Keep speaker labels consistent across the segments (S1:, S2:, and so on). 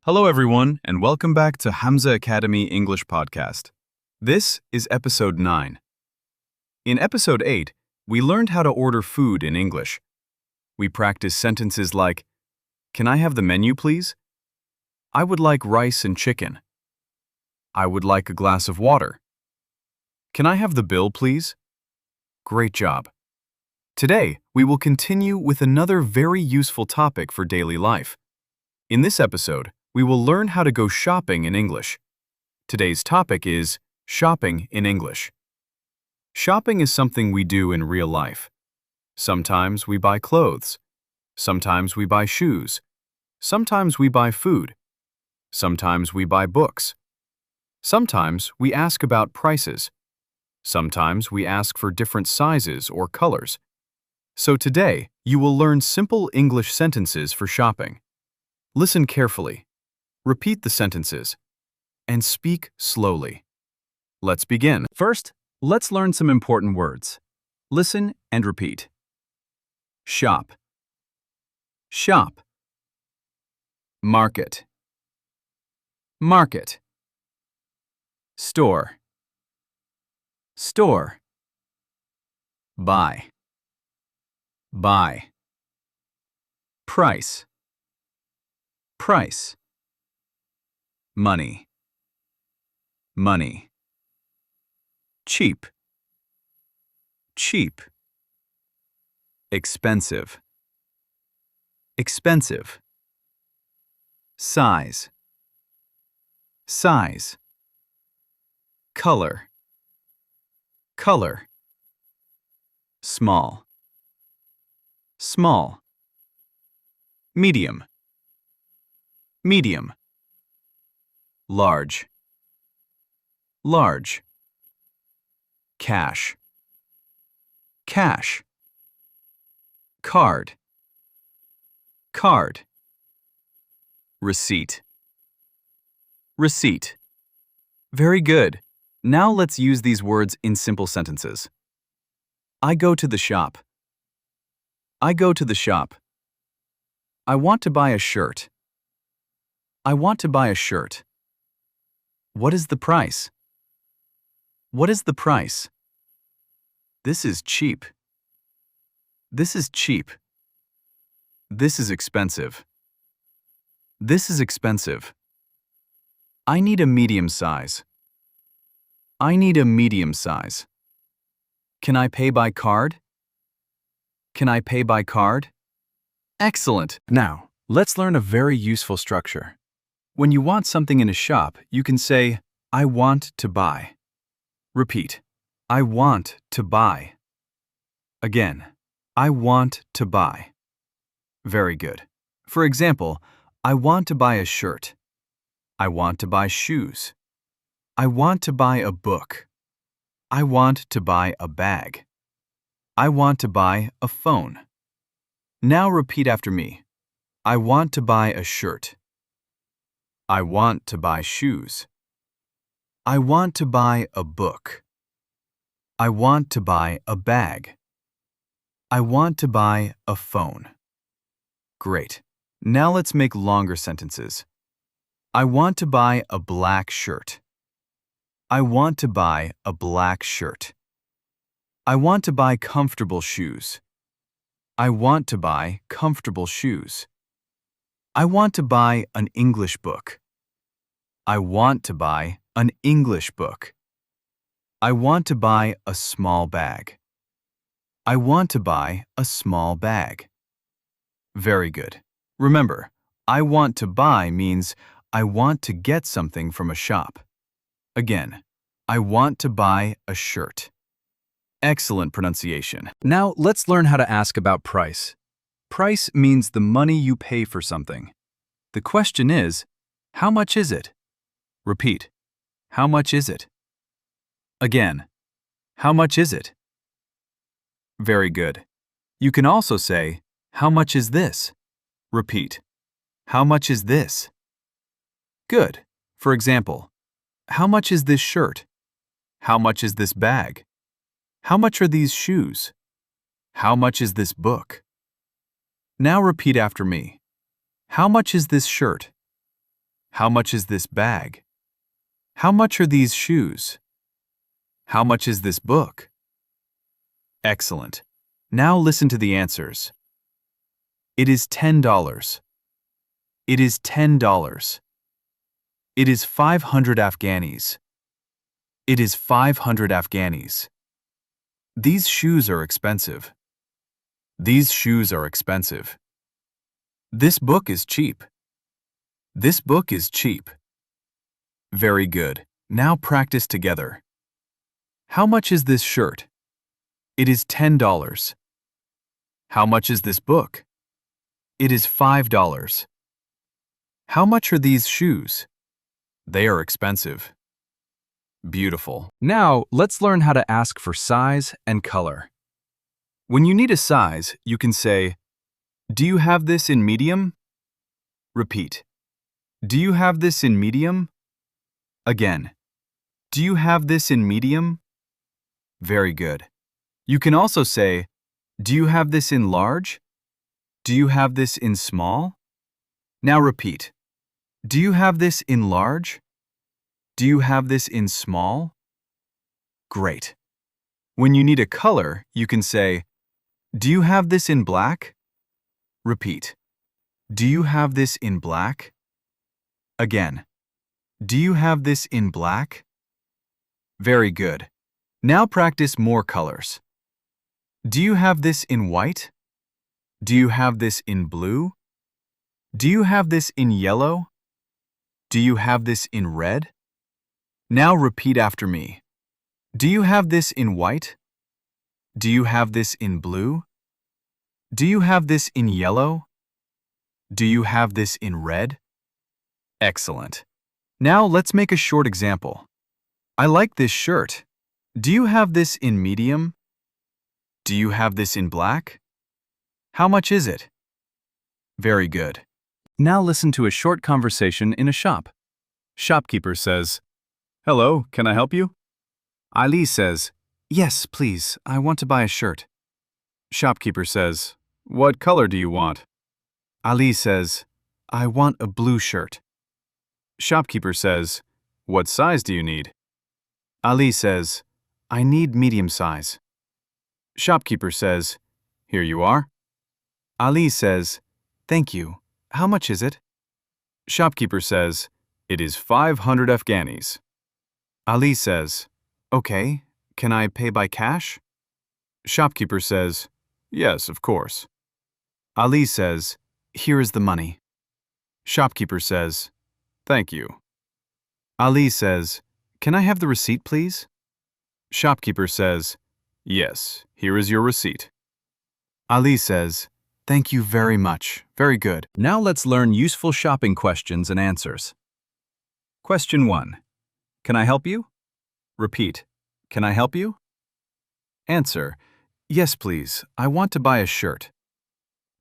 S1: Hello, everyone, and welcome back to Hamza Academy English Podcast. This is Episode 9. In Episode 8, we learned how to order food in English. We practiced sentences like, "Can I have the menu, please?" "I would like rice and chicken." "I would like a glass of water." "Can I have the bill, please?" Great job. Today, we will continue with another very useful topic for daily life. In this episode, we will learn how to go shopping in English. Today's topic is shopping in English. Shopping is something we do in real life. Sometimes we buy clothes. Sometimes we buy shoes. Sometimes we buy food. Sometimes we buy books. Sometimes we ask about prices. Sometimes we ask for different sizes or colors. So today, you will learn simple English sentences for shopping. Listen carefully. Repeat the sentences. And speak slowly. Let's begin. First, let's learn some important words. Listen and repeat. Shop. Shop. Market. Market. Store. Store. Buy. Buy. Price. Price. Money. Money. Cheap. Cheap. Expensive. Expensive. Size. Size. Color. Color. Small. Small. Medium. Medium. Large. Large. Cash. Cash. Card. Card. Receipt. Receipt. Very good. Now let's use these words in simple sentences. I go to the shop. I go to the shop. I want to buy a shirt. I want to buy a shirt. What is the price? What is the price? This is cheap. This is cheap. This is expensive. This is expensive. I need a medium size. I need a medium size. Can I pay by card? Can I pay by card? Excellent. Now, let's learn a very useful structure. When you want something in a shop, you can say, I want to buy. Repeat, I want to buy. Again, I want to buy. Very good. For example, I want to buy a shirt. I want to buy shoes. I want to buy a book. I want to buy a bag. I want to buy a phone. Now repeat after me. I want to buy a shirt. I want to buy shoes. I want to buy a book. I want to buy a bag. I want to buy a phone. Great. Now let's make longer sentences. I want to buy a black shirt. I want to buy a black shirt. I want to buy comfortable shoes. I want to buy comfortable shoes. I want to buy an English book. I want to buy an English book. I want to buy a small bag. I want to buy a small bag. Very good. Remember, I want to buy means I want to get something from a shop. Again, I want to buy a shirt. Excellent pronunciation. Now let's learn how to ask about price. Price means the money you pay for something. The question is, how much is it? Repeat, how much is it? Again, how much is it? Very good. You can also say, how much is this? Repeat, how much is this? Good. For example, how much is this shirt? How much is this bag? How much are these shoes? How much is this book? Now repeat after me. How much is this shirt? How much is this bag? How much are these shoes? How much is this book? Excellent. Now listen to the answers. It is $10. It is $10. It is 500 Afghanis. It is 500 Afghanis. These shoes are expensive. These shoes are expensive. This book is cheap. This book is cheap. Very good. Now practice together. How much is this shirt? It is $10. How much is this book? It is $5. How much are these shoes? They are expensive. Beautiful. Now, let's learn how to ask for size and color. When you need a size, you can say, "Do you have this in medium?" Repeat. "Do you have this in medium?" Again. "Do you have this in medium?" Very good. You can also say, "Do you have this in large?" "Do you have this in small?" Now repeat. "Do you have this in large?" "Do you have this in small?" Great. When you need a color, you can say, "Do you have this in black?" Repeat. "Do you have this in black?" Again. "Do you have this in black?" Very good. Now practice more colors. Do you have this in white? Do you have this in blue? Do you have this in yellow? Do you have this in red? Now repeat after me. Do you have this in white? Do you have this in blue? Do you have this in yellow? Do you have this in red? Excellent. Now let's make a short example. I like this shirt. Do you have this in medium? Do you have this in black? How much is it? Very good. Now listen to a short conversation in a shop. Shopkeeper says, "Hello, can I help you?" Ali says, "Yes, please, I want to buy a shirt." Shopkeeper says, "What color do you want?" Ali says, "I want a blue shirt." Shopkeeper says, "What size do you need?" Ali says, "I need medium size." Shopkeeper says, "Here you are." Ali says, "Thank you. How much is it?" Shopkeeper says, "It is 500 Afghanis." Ali says, "Okay, can I pay by cash?" Shopkeeper says, "Yes, of course." Ali says, "Here is the money." Shopkeeper says, "Thank you." Ali says, "Can I have the receipt, please?" Shopkeeper says, "Yes, here is your receipt." Ali says, "Thank you very much. Very good." Now let's learn useful shopping questions and answers. Question 1. Can I help you? Repeat. Can I help you? Answer. Yes, please. I want to buy a shirt.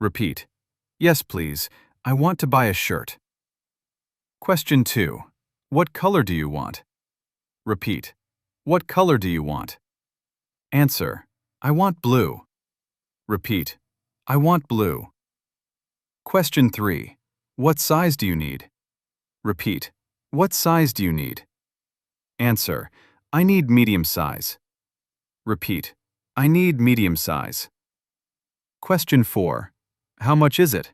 S1: Repeat. Yes, please. I want to buy a shirt. Question 2. What color do you want? Repeat. What color do you want? Answer. I want blue. Repeat. I want blue. Question 3. What size do you need? Repeat. What size do you need? Answer. I need medium size. Repeat. I need medium size. Question 4. How much is it?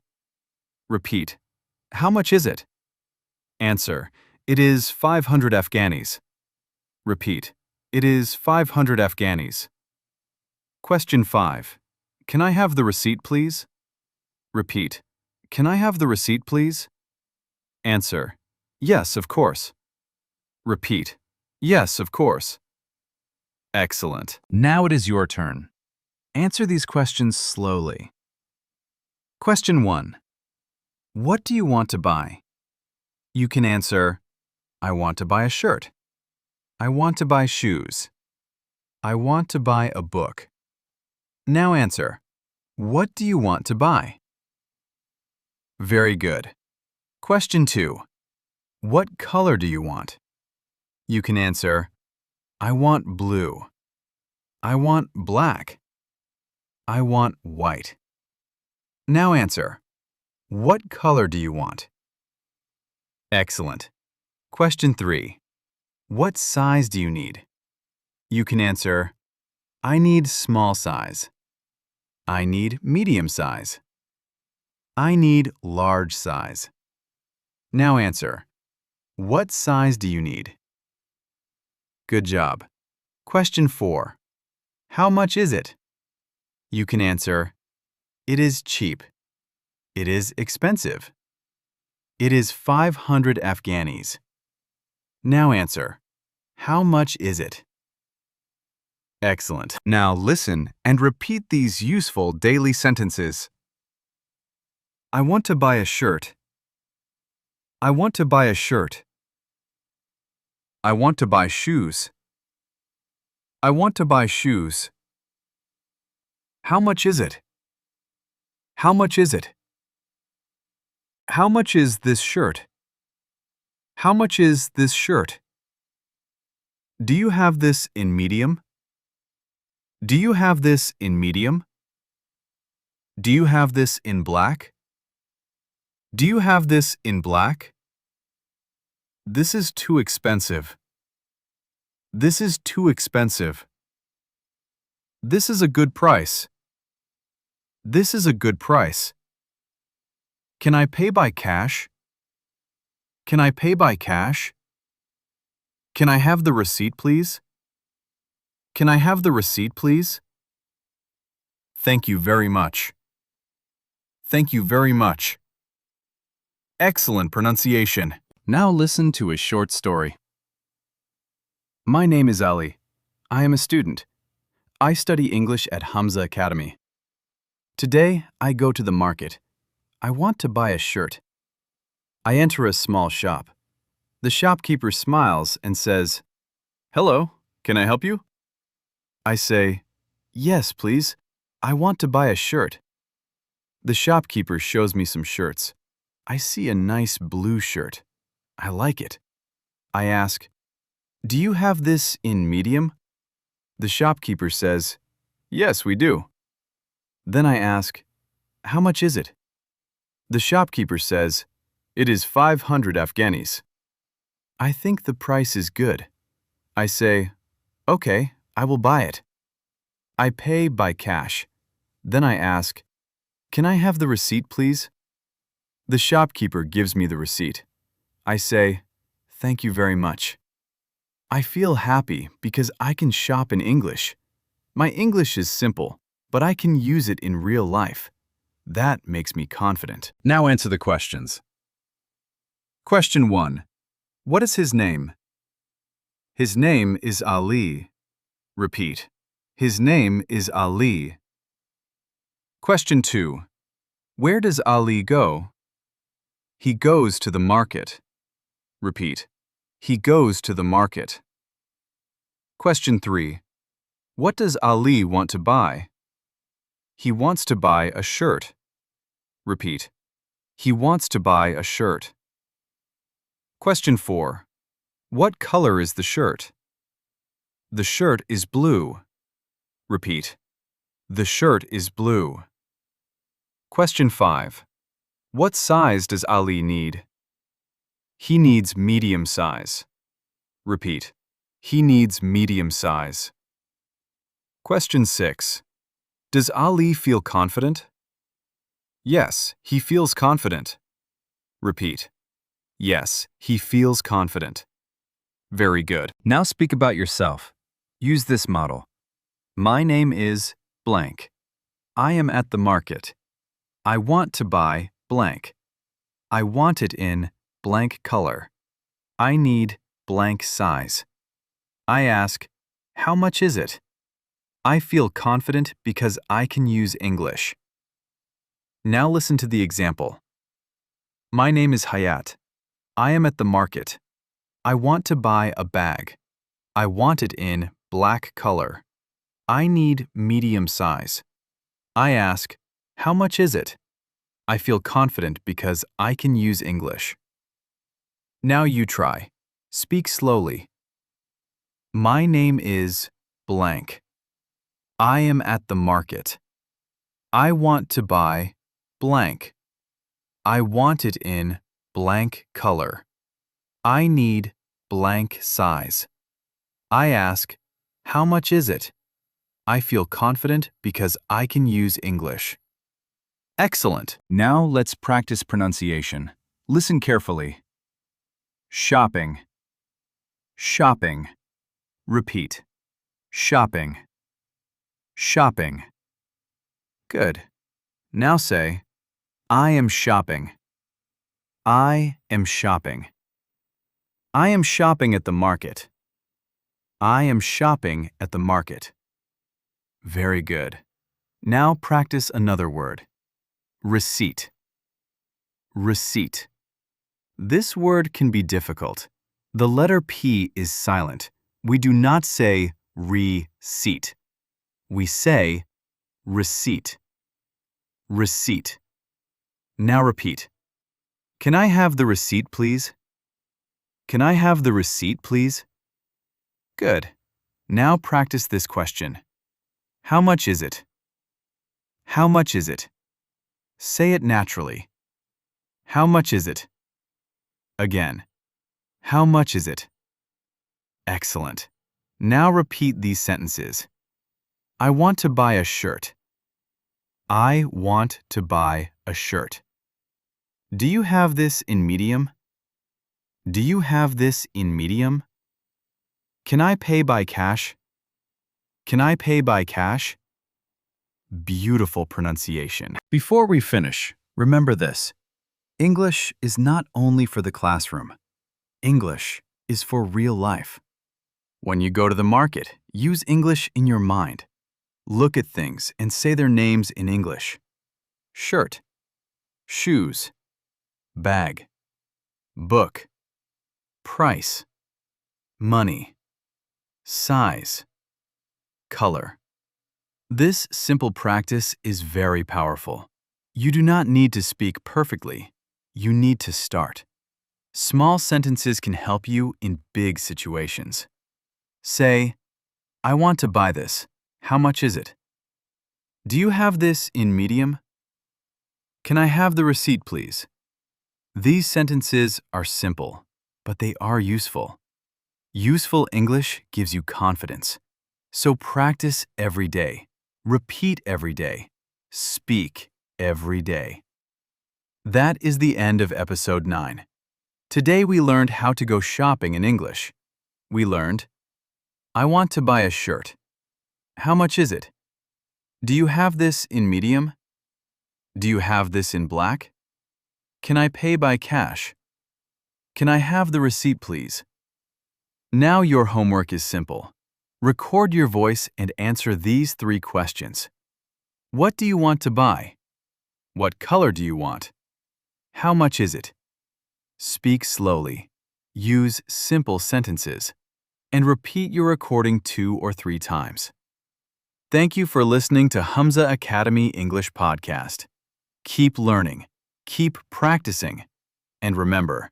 S1: Repeat. How much is it? Answer. It is 500 Afghanis. Repeat. It is 500 Afghanis. Question 5. Can I have the receipt, please? Repeat. Can I have the receipt, please? Answer. Yes, of course. Repeat. Yes, of course. Excellent. Now it is your turn. Answer these questions slowly. Question 1. What do you want to buy? You can answer, I want to buy a shirt. I want to buy shoes. I want to buy a book. Now answer, what do you want to buy? Very good. Question 2. What color do you want? You can answer, I want blue. I want black. I want white. Now answer, what color do you want? Excellent. Question 3. What size do you need? You can answer, I need small size. I need medium size. I need large size. Now answer, what size do you need? Good job. Question 4. How much is it? You can answer, it is cheap. It is expensive. It is 500 Afghanis. Now answer, how much is it? Excellent. Now listen and repeat these useful daily sentences. I want to buy a shirt. I want to buy a shirt. I want to buy shoes. I want to buy shoes. How much is it? How much is it? How much is this shirt? How much is this shirt? Do you have this in medium? Do you have this in medium? Do you have this in black? Do you have this in black? This is too expensive. This is too expensive. This is a good price. This is a good price. Can I pay by cash? Can I pay by cash? Can I have the receipt, please? Can I have the receipt, please? Thank you very much. Thank you very much. Excellent pronunciation. Now listen to a short story. My name is Ali. I am a student. I study English at Hamza Academy. Today, I go to the market. I want to buy a shirt. I enter a small shop. The shopkeeper smiles and says, "Hello, can I help you?" I say, "Yes, please. I want to buy a shirt." The shopkeeper shows me some shirts. I see a nice blue shirt. I like it. I ask, "Do you have this in medium?" The shopkeeper says, "Yes, we do." Then I ask, "How much is it?" The shopkeeper says, "It is 500 Afghanis." I think the price is good. I say, "Okay, I will buy it." I pay by cash. Then I ask, "Can I have the receipt, please?" The shopkeeper gives me the receipt. I say, "Thank you very much." I feel happy because I can shop in English. My English is simple, but I can use it in real life. That makes me confident. Now answer the questions. Question 1. What is his name? His name is Ali. Repeat. His name is Ali. Question 2. Where does Ali go? He goes to the market. Repeat. He goes to the market. Question 3. What does Ali want to buy? He wants to buy a shirt. Repeat. He wants to buy a shirt. Question 4. What color is the shirt? The shirt is blue. Repeat. The shirt is blue. Question 5. What size does Ali need? He needs medium size. Repeat. He needs medium size. Question 6. Does Ali feel confident? Yes, he feels confident. Repeat. Yes, he feels confident. Very good. Now speak about yourself. Use this model. My name is blank. I am at the market. I want to buy blank. I want it in blank color. I need blank size. I ask, how much is it? I feel confident because I can use English. Now listen to the example. My name is Hayat. I am at the market. I want to buy a bag. I want it in black color. I need medium size. I ask, how much is it? I feel confident because I can use English. Now you try. Speak slowly. My name is blank. I am at the market. I want to buy blank. I want it in blank color. I need blank size. I ask, how much is it? I feel confident because I can use English. Excellent. Now let's practice pronunciation. Listen carefully. Shopping. Shopping. Repeat. Shopping. Shopping. Good. Now say, I am shopping. I am shopping. I am shopping at the market. I am shopping at the market. Very good. Now practice another word. Receipt. Receipt. This word can be difficult. The letter P is silent. We do not say receipt. We say receipt. Receipt. Now repeat. Can I have the receipt, please? Can I have the receipt, please? Good. Now practice this question. How much is it? How much is it? Say it naturally. How much is it? Again. How much is it? Excellent. Now repeat these sentences. I want to buy a shirt. I want to buy a shirt. Do you have this in medium? Do you have this in medium? Can I pay by cash? Can I pay by cash? Beautiful pronunciation. Before we finish, remember this. English is not only for the classroom. English is for real life. When you go to the market, use English in your mind. Look at things and say their names in English. Shirt, shoes, bag, book, price, money, size, color. This simple practice is very powerful. You do not need to speak perfectly. You need to start. Small sentences can help you in big situations. Say, I want to buy this. How much is it? Do you have this in medium? Can I have the receipt, please? These sentences are simple, but they are useful. Useful English gives you confidence. So practice every day. Repeat every day. Speak every day. That is the end of episode 9. Today we learned how to go shopping in English. We learned, I want to buy a shirt. How much is it? Do you have this in medium? Do you have this in black? Can I pay by cash? Can I have the receipt, please? Now your homework is simple. Record your voice and answer these 3 questions. What do you want to buy? What color do you want? How much is it? Speak slowly. Use simple sentences. And repeat your recording 2 or 3 times. Thank you for listening to Hamza Academy English Podcast. Keep learning, keep practicing, and remember,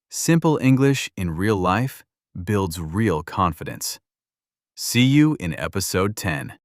S1: simple English in real life builds real confidence. See you in episode 10.